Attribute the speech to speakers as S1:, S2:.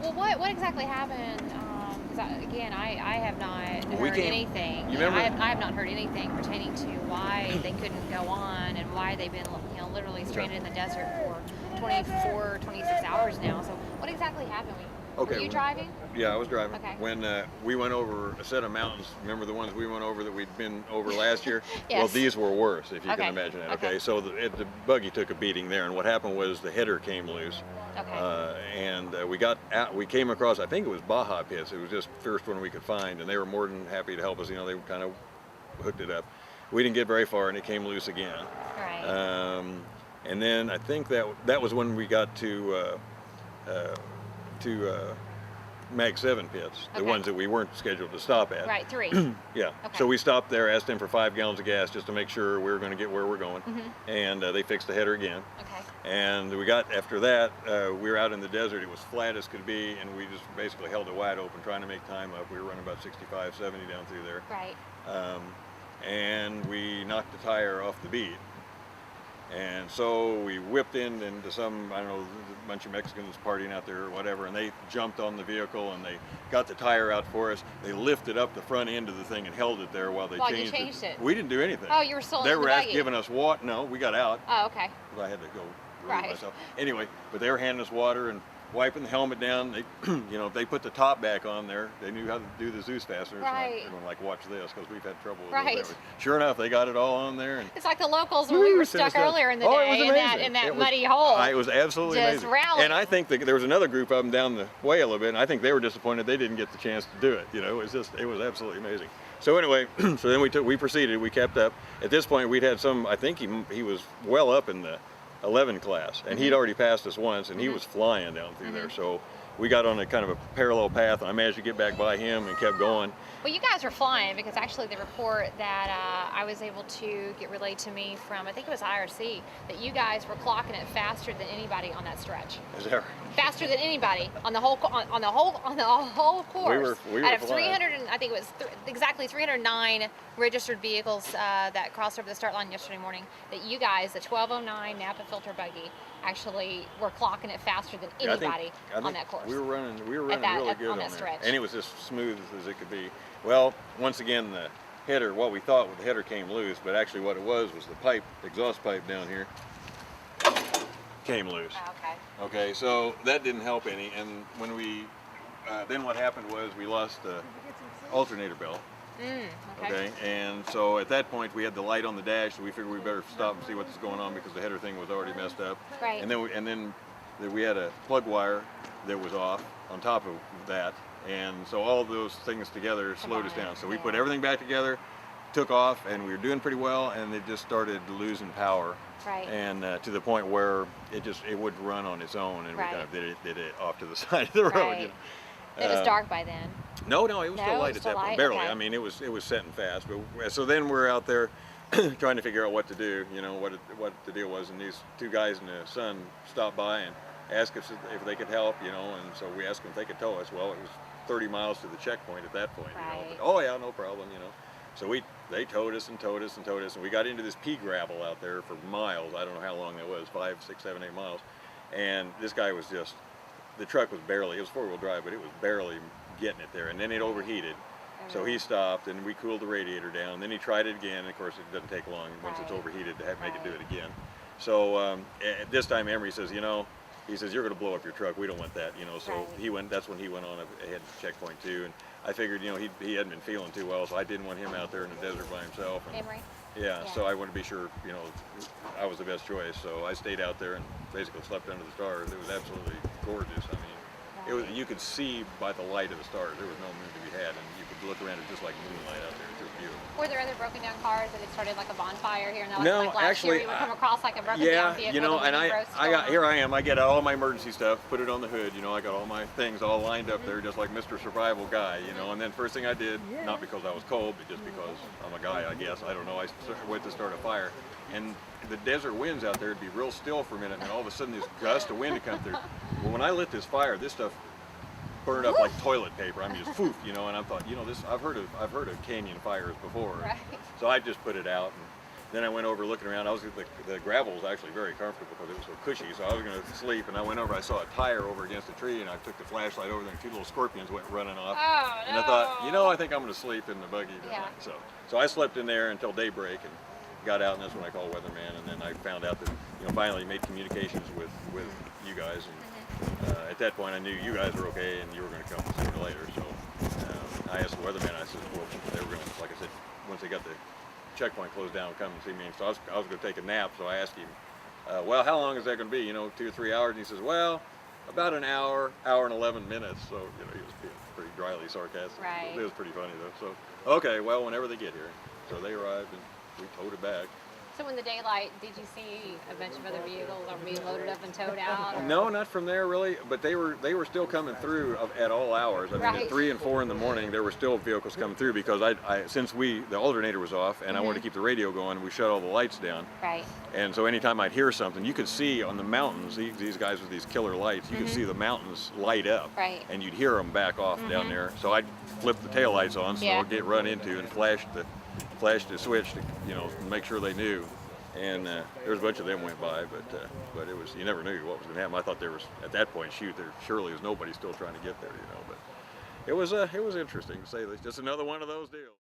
S1: Well, what exactly happened? Because again, I have not
S2: Well, we
S1: heard
S2: came.
S1: anything.
S2: You remember?
S1: I have not heard anything pertaining to why they couldn't go on and why they've been, literally stranded in the desert for 24, 26 hours now. So what exactly happened? Were
S2: Okay.
S1: you driving?
S2: Yeah, I was driving.
S1: Okay.
S2: When we went over a set of mountains, remember the ones we went over that we'd been over last year?
S1: Yes.
S2: Well, these were worse, if you
S1: Okay.
S2: can imagine that.
S1: Okay.
S2: So the buggy took a beating there, and what happened was the header came loose.
S1: Okay.
S2: And we got out, we came across, I think it was Baja pits. It was just the first one we could find, and they were more than happy to help us. They kind of hooked it up. We didn't get very far, and it came loose again.
S1: Right.
S2: And then I think that was when we got to Mag 7 pits, the
S1: Okay.
S2: ones that we weren't scheduled to stop at.
S1: Right. 3.
S2: Yeah.
S1: Okay.
S2: So we stopped there, asked them for 5 gallons of gas just to make sure we were going to get where we're going, and they fixed the header again.
S1: Okay.
S2: And we got, after that, we were out in the desert. It was flat as could be, and we just basically held it wide open, trying to make time up. We were running about 65, 70 down through there.
S1: Right.
S2: And we knocked the tire off the bead. And so we whipped into some, I don't know, a bunch of Mexicans partying out there or whatever, and they jumped on the vehicle and they got the tire out for us. They lifted up the front end of the thing and held it there while they
S1: While you
S2: changed
S1: changed it.
S2: We didn't do anything.
S1: Oh, you were still
S2: They
S1: in the
S2: were
S1: buggy.
S2: giving us water. No, we got out.
S1: Oh, okay.
S2: I had to go relieve
S1: Right.
S2: myself. Anyway, but they were handing us water and wiping the helmet down. They, if they put the top back on there, they knew how to do the Zeus fasteners.
S1: Right.
S2: And I'm like, watch this, because we've had trouble with
S1: Right.
S2: those. Sure enough, they got it all on there. And
S1: It's like the locals when we were
S2: sent us
S1: stuck
S2: down.
S1: earlier in the
S2: Oh, it was
S1: day
S2: amazing.
S1: in that
S2: It was-
S1: muddy hole.
S2: It was absolutely
S1: Just
S2: amazing.
S1: rallying.
S2: And I think there was another group of them down the way a little bit, and I think they were disappointed they didn't get the chance to do it. It was absolutely amazing. So anyway, so then we proceeded, we kept up. At this point, we'd had I think he was well up in the 11 class, and he'd already passed us once, and he was flying down through there. So we got on a kind of a parallel path, and I managed to get back by him and kept going.
S1: Well, you guys were flying, because actually the report that I was able to get relayed to me from, I think it was IRC, that you guys were clocking it faster than anybody on that stretch.
S2: Is that right?
S1: Faster than anybody on the whole course.
S2: We were
S1: Out of
S2: flying.
S1: 300, I think it was exactly 309 registered vehicles that crossed over the start line yesterday morning. That you guys, the 1209 Napa filter buggy, actually were clocking it faster than
S2: Yeah,
S1: anybody
S2: I think
S1: on that course.
S2: We were running really good
S1: on
S2: on
S1: that
S2: there.
S1: stretch.
S2: And it was as smooth as it could be. Well, once again, the header, what we thought the header came loose, but actually what it was the pipe, exhaust pipe down here, came loose.
S1: Oh, okay.
S2: Okay, so that didn't help any. And when then what happened was we lost the alternator belt. Okay, and so at that point we had the light on the dash, so we figured we better stop and see what was going on, because the header thing was already messed up.
S1: Right.
S2: And then we had a plug wire that was off on top of that, and so all those things together slowed us down. So we put everything back together, took off, and we were doing pretty well, and it just started losing power.
S1: Right.
S2: And to the point where it would run on its own, and
S1: Right.
S2: we kind of did it off to the side of the road.
S1: Right. It was dark by then.
S2: No, it was
S1: No,
S2: still
S1: it
S2: light
S1: was
S2: at
S1: still
S2: that point,
S1: light?
S2: barely.
S1: Okay.
S2: I mean, it was setting fast. But so then we're out there trying to figure out what to do. What the deal was, and these two guys and the son stopped by and asked us if they could help. And so we asked them if they could tow us. Well, it was 30 miles to the checkpoint at that point.
S1: Right.
S2: But, oh yeah, no problem. So they towed us and towed us and towed us, and we got into this pea gravel out there for miles. I don't know how long that was, 5, 6, 7, 8 miles. And this guy was the truck was barely, it was 4-wheel drive, but it was barely getting it there. And then it overheated. So he stopped, and we cooled the radiator down. Then he tried it again. And of course, it doesn't take long once it's
S1: Right.
S2: overheated to make it do it again. So at this time, Emery says, he says, you're going to blow up your truck. We don't want that, So
S1: Right.
S2: that's when he went on ahead to checkpoint 2. And I figured, he hadn't been feeling too well, so I didn't want him out there in the desert by himself. And,
S1: Emery?
S2: yeah,
S1: Yeah.
S2: so I wanted to be sure, I was the best choice. So I stayed out there and basically slept under the stars. It was absolutely gorgeous. I mean, you could see by the light of the stars. There was no moon to be had, and you could look around it just like moonlight out there. It was beautiful.
S1: Were there other broken down cars that had started like a bonfire here and there?
S2: No,
S1: like last
S2: actually,
S1: year you would come across like a broken
S2: Yeah,
S1: down vehicle.
S2: and
S1: with a
S2: I got here. I am. I get all my emergency stuff, put it on the hood. I got all my things all lined up there, just like Mr. Survival Guy. And then first thing I did, not because I was cold, but just because I'm a guy, I guess. I don't know. I went to start a fire, and the desert winds out there would be real still for a minute, and then all of a sudden this gust of wind would come through. Well, when I lit this fire, this stuff burned up like toilet paper. I mean, just poof, and I thought, this I've heard of canyon fires before.
S1: Right.
S2: So I just put it out, then I went over looking around. The gravel was actually very comfortable because it was so cushy. So I was going to sleep, and I went over. I saw a tire over against a tree, and I took the flashlight over there, and 2 little scorpions went running off.
S1: Oh,
S2: and I thought, I think I'm going to sleep in the buggy tonight.
S1: Yeah.
S2: So I slept in there until daybreak, and got out, and that's when I called weatherman. And then I found out that finally made communications with you guys, and at that point I knew you guys were okay, and you were going to come sooner or later. So I asked the weatherman. I said, well, they were going to, like I said, once they got the checkpoint closed down, come and see me. And so I was going to take a nap. So I asked him, well, how long is that going to be? 2 or 3 hours? And he says, well, about an hour and 11 minutes. So he was being pretty dryly sarcastic.
S1: Right.
S2: It was pretty funny though. So okay, well, whenever they get here. So they arrived, and we towed it back.
S1: So in the daylight, did you see a bunch of other vehicles or being loaded up and towed out? Or?
S2: No, not from there really, but they were still coming through at all hours. I mean,
S1: Right.
S2: at 3 and 4 in the morning, there were still vehicles coming through because since the alternator was off and I wanted to keep the radio going, we shut all the lights down.
S1: Right.
S2: And so anytime I'd hear something, you could see on the mountains, these guys with these killer lights, you could see the mountains light up.
S1: Right.
S2: And you'd hear them back off down there. So I'd flip the taillights on so
S1: Yeah.
S2: I'd get run into and flash the switch to make sure they knew. And there was a bunch of them went by, but it was, you never knew what was going to happen. I thought there was, at that point, there surely was nobody still trying to get there, but it was interesting to say. Just another one of those deals.